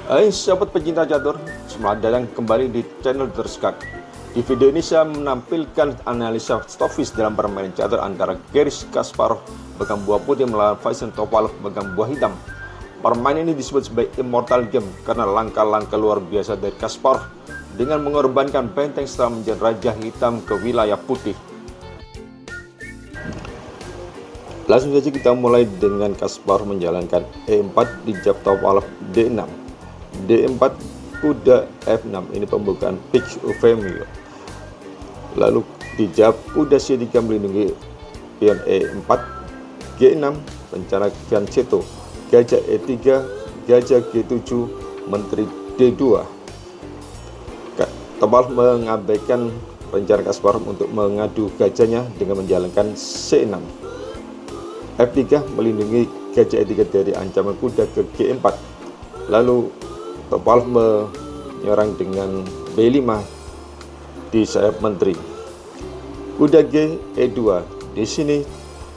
Hai sahabat pecinta catur, selamat datang kembali di channel Terskak. Di video ini saya menampilkan analisa stofis dalam permainan catur antara Garry Kasparov pegang buah putih melawan Vasyl Topalov pegang buah hitam. Permainan ini disebut sebagai immortal game karena langkah-langkah luar biasa dari Kasparov dengan mengorbankan benteng setelah menjadi raja hitam ke wilayah putih. Langsung saja kita mulai dengan Kasparov menjalankan E4 dijawab Topalov D6. D4 kuda F6, ini pembukaan pick Euphemio. Lalu dijawab kuda C3 melindungi pion E4, G6 rencana Ganceto, gajah E3, gajah G7, menteri D2. Topalov mengabaikan rencana Kasparov untuk mengadu gajahnya dengan menjalankan C6. F3 melindungi gajah E3 dari ancaman kuda ke G4. Lalu Topalov menyerang dengan B5 di sayap menteri. Kuda G E2. Di sini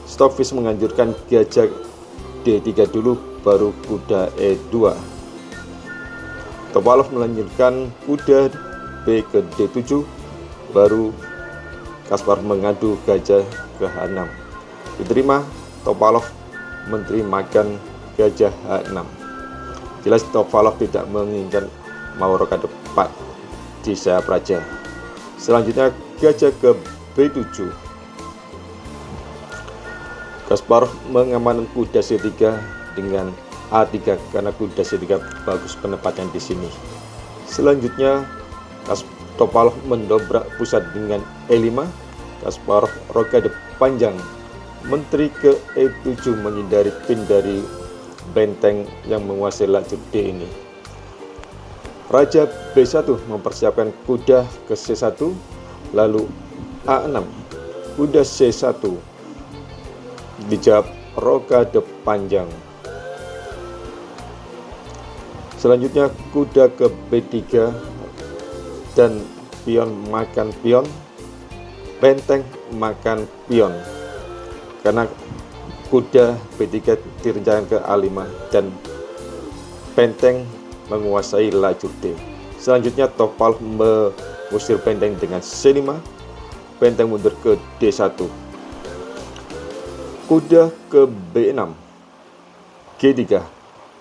stofis menganjurkan gajah D3 dulu baru kuda E2. Topalov melanjutkan kuda B ke D7 baru Kasparov mengadu gajah ke H6. Diterima, Topalov menteri makan gajah H6. Jelas Topalov tidak menginginkan mau roka depan di sayap raja. Selanjutnya gajah ke B7. Kasparov mengamankan kuda C3 dengan A3 karena kuda C3 bagus penempatan di sini. Selanjutnya Topalov mendobrak pusat dengan E5. Kasparov rokade panjang, menteri ke E7 menghindari pin dari benteng yang menguasai lajur D ini. Raja B1 mempersiapkan kuda ke C1, lalu A6, kuda C1 dijawab rokade panjang. Selanjutnya kuda ke B3 dan pion makan pion, benteng makan pion karena kuda B3 direncanakan ke A5 dan benteng menguasai lajur D. Selanjutnya Topalov mengusir benteng dengan C5, benteng mundur ke D1. Kuda ke B6, G3.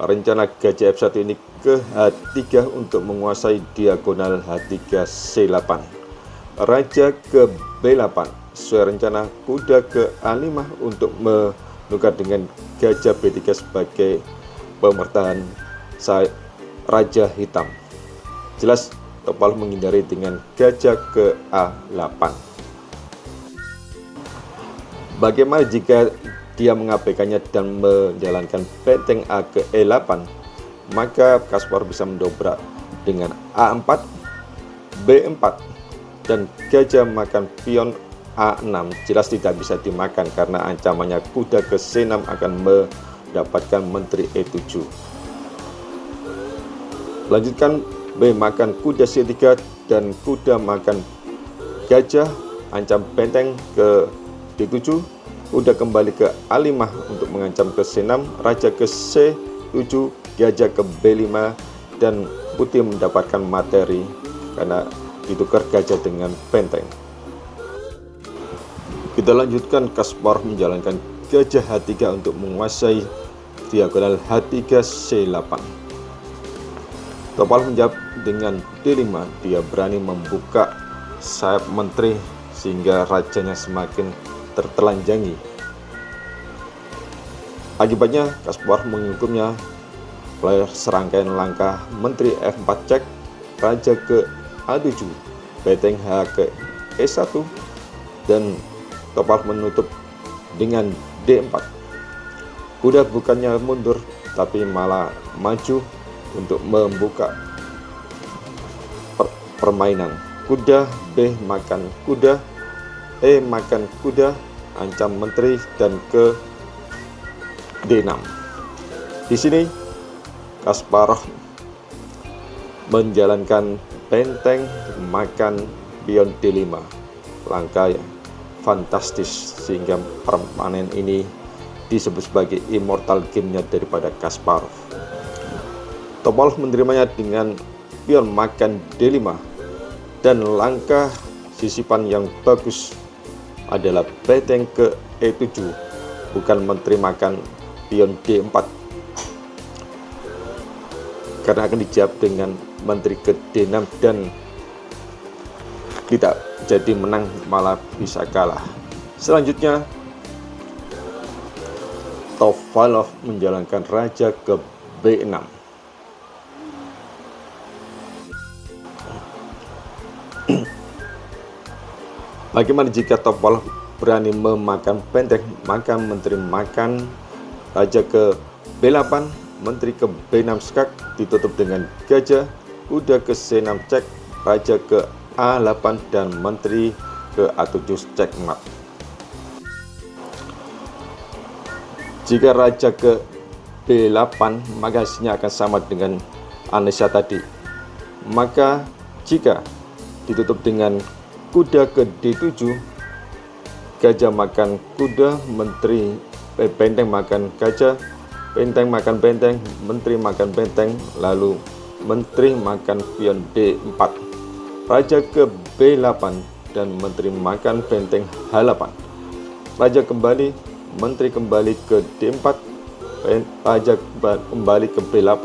Rencana gajah F1 ini ke H3 untuk menguasai diagonal H3 C8. Raja ke B8. Sesuai rencana kuda ke A5 untuk menukar dengan gajah B3 sebagai pemertahan raja hitam. Jelas Topalov menghindari dengan gajah ke A8. Bagaimana jika dia mengabaikannya dan menjalankan benteng A ke E8? Maka Kasparov bisa mendobrak dengan A4, B4 dan gajah makan pion A6. Jelas tidak bisa dimakan karena ancamannya kuda ke C6 akan mendapatkan menteri E7. Lanjutkan B makan kuda C3 dan kuda makan gajah, ancam benteng ke D7. Kuda kembali ke A5 untuk mengancam ke C6, raja ke C7, gajah ke B5 dan putih mendapatkan materi karena ditukar gajah dengan benteng. Kita lanjutkan, Kasparov menjalankan gajah H3 untuk menguasai diagonal H3 C8. Topalov menjawab dengan D5. Dia berani membuka sayap menteri sehingga rajanya semakin tertelanjangi. Akibatnya Kasparov menghukumnya melalui serangkaian langkah menteri F4 cek, raja ke A7, benteng H ke E1 dan Topalov menutup dengan D4. Kuda bukannya mundur tapi malah maju untuk membuka permainan. Kuda B makan kuda, E makan kuda, ancam menteri dan ke D6. Di sini Kasparov menjalankan benteng makan pion D5. Langkah fantastis sehingga permainan ini disebut sebagai immortal game-nya daripada Kasparov. Topalov menerimanya dengan pion makan D5, dan langkah sisipan yang bagus adalah benteng ke E7, bukan menteri makan pion D4, karena akan dijawab dengan menteri ke D6 dan tidak jadi menang, malah bisa kalah. Selanjutnya Topalov menjalankan raja ke B6. Bagaimana jika Topalov berani memakan benteng? Maka menteri makan raja ke B8, menteri ke B6 skak ditutup dengan gajah, kuda ke C6 cek, raja ke A8 dan menteri ke A7 cekmat. Jika raja ke B8, maka hasilnya akan sama dengan analisa tadi. Maka jika ditutup dengan kuda ke D7, gajah makan kuda, benteng makan gajah, benteng makan benteng, menteri makan benteng, lalu menteri makan pion D4, raja ke B8 dan menteri makan benteng H8, raja kembali, menteri kembali ke D4, raja kembali ke B8,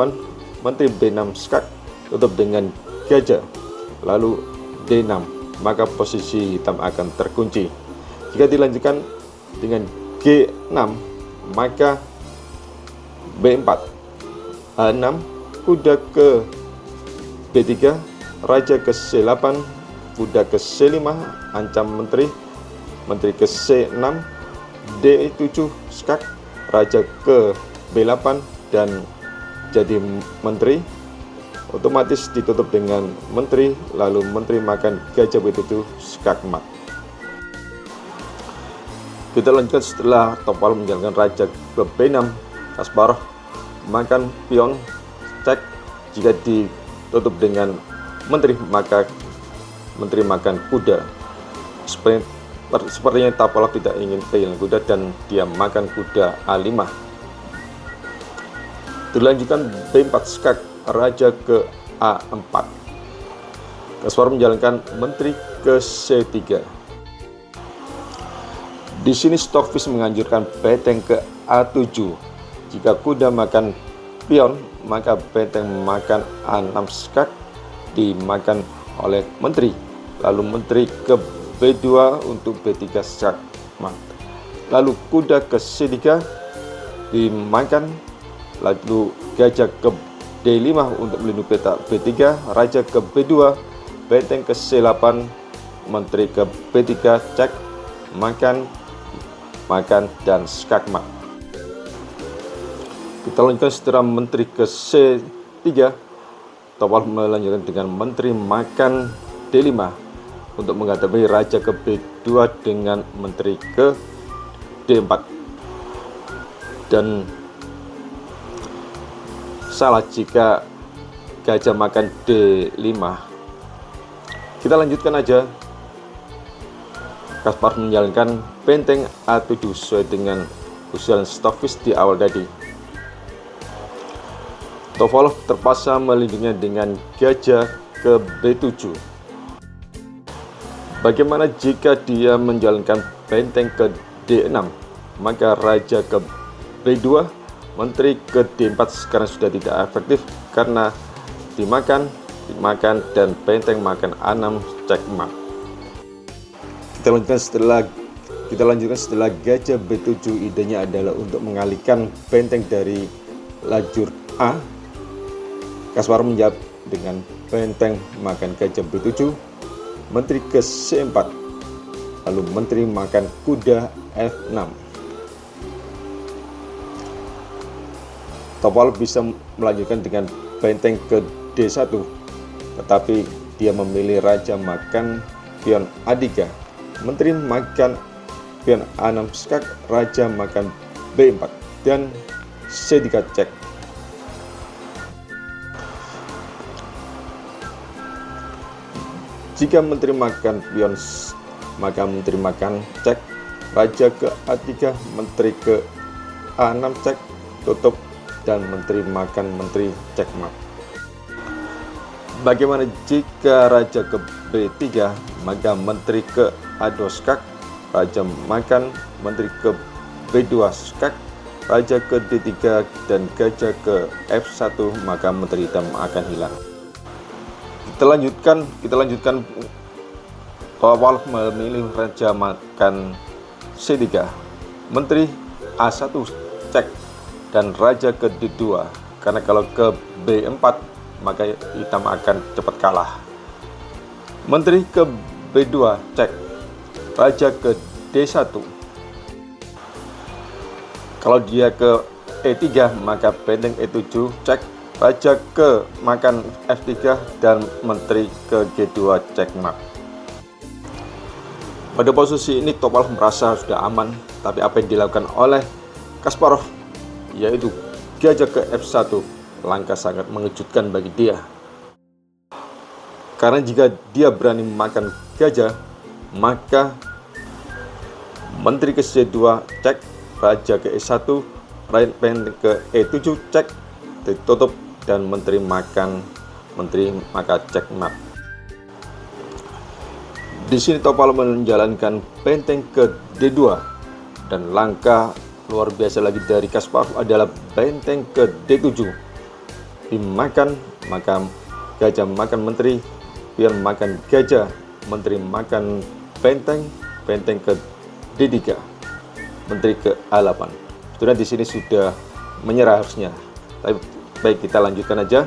menteri B6 skak tutup dengan gajah, lalu D6, maka posisi hitam akan terkunci. Jika dilanjutkan dengan G6, maka B4, H6, kuda ke B3, raja ke C8, kuda ke C5, ancam menteri ke C6, D7 skak, raja ke B8 dan jadi menteri, otomatis ditutup dengan menteri, lalu menteri makan gajah B7 skak mat. Kita lanjutkan setelah Topalov menjalankan raja ke B6, Kasparov makan pion cek. Jika ditutup dengan menteri, maka menteri makan kuda. Sepertinya Topalov tidak ingin kehilangan kuda dan dia makan kuda A5. Dilanjutkan B4 skak, raja ke A4. Kasparov menjalankan menteri ke C3. Di sini Stockfish menganjurkan benteng ke A7. Jika kuda makan pion, maka benteng makan A6 skak dimakan oleh menteri, lalu menteri ke B2 untuk B3 skak mat, lalu kuda ke C3 dimakan, lalu gajah ke D5 untuk melindungi peta B3, raja ke B2, benteng ke C8, menteri ke B3 cek, makan dan skak mat. Kita lanjutkan setelah menteri ke C3, Topalov melanjutkan dengan menteri makan D5 untuk menghadapi raja ke B2 dengan menteri ke D4, dan salah jika gajah makan D5. Kita lanjutkan aja. Kasparov menjalankan benteng A7 sesuai dengan usulan Stockfish di awal tadi. Topalov terpaksa melindunginya dengan gajah ke B7. Bagaimana jika dia menjalankan benteng ke D6? Maka raja ke B2, menteri ke D4 sekarang sudah tidak efektif karena dimakan dan benteng makan A6 cekmat. Kita lanjutkan setelah gajah B7. Idenya adalah untuk mengalihkan benteng dari lajur A. Kasparov menjawab dengan benteng makan gajah B7, menteri ke C4, lalu menteri makan kuda F6. Topalov bisa melanjutkan dengan benteng ke D1, tetapi dia memilih raja makan pion A3, menteri makan pion A6 skak, raja makan B4 dan C3 cek. Jika menteri makan pion, maka menteri makan cek, raja ke A3, menteri ke A6 cek, tutup, dan menteri makan menteri cekmat. Bagaimana jika raja ke B3, maka menteri ke A2 skak, raja makan, menteri ke B2 skak, raja ke D3 dan gajah ke F1, maka menteri hitam akan hilang. Kita lanjutkan Topalov memilih raja makan C3, menteri A1 cek dan raja ke D2, karena kalau ke B4 maka hitam akan cepat kalah. Menteri ke B2 cek, raja ke D1. Kalau dia ke E3 maka benteng E7 cek, raja ke makan F3 dan menteri ke G2 checkmate. Pada posisi ini Topalov merasa sudah aman, tapi apa yang dilakukan oleh Kasparov yaitu gajah ke F1, langkah sangat mengejutkan bagi dia. Karena jika dia berani makan gajah, maka menteri ke C2 cek, raja ke E1, benteng ke E7 cek, ditutup dan menteri maka checkmate. Di sini Topalov menjalankan benteng ke D2 dan langkah luar biasa lagi dari Kasparov adalah benteng ke D7 dimakan, maka gajah makan menteri, pion makan gajah, menteri makan benteng, benteng ke D3, menteri ke A8. Sudah di sini sudah menyerah harusnya. Tapi baik, kita lanjutkan aja.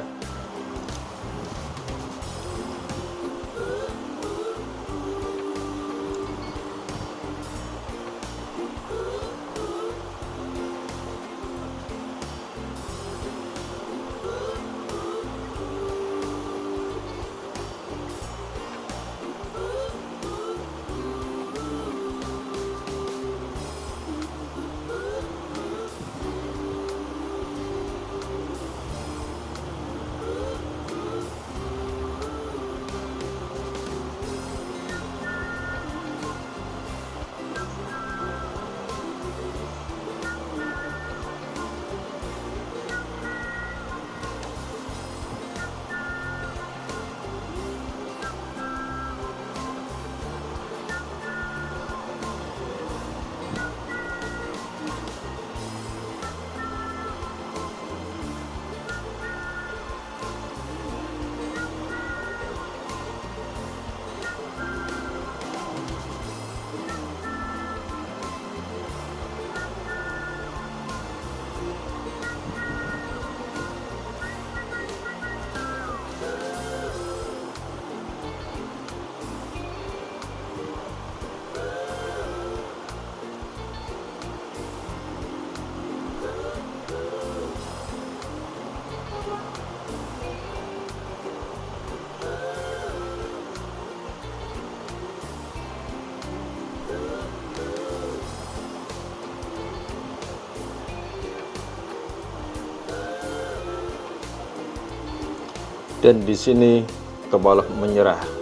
Dan di sini Topalov menyerah.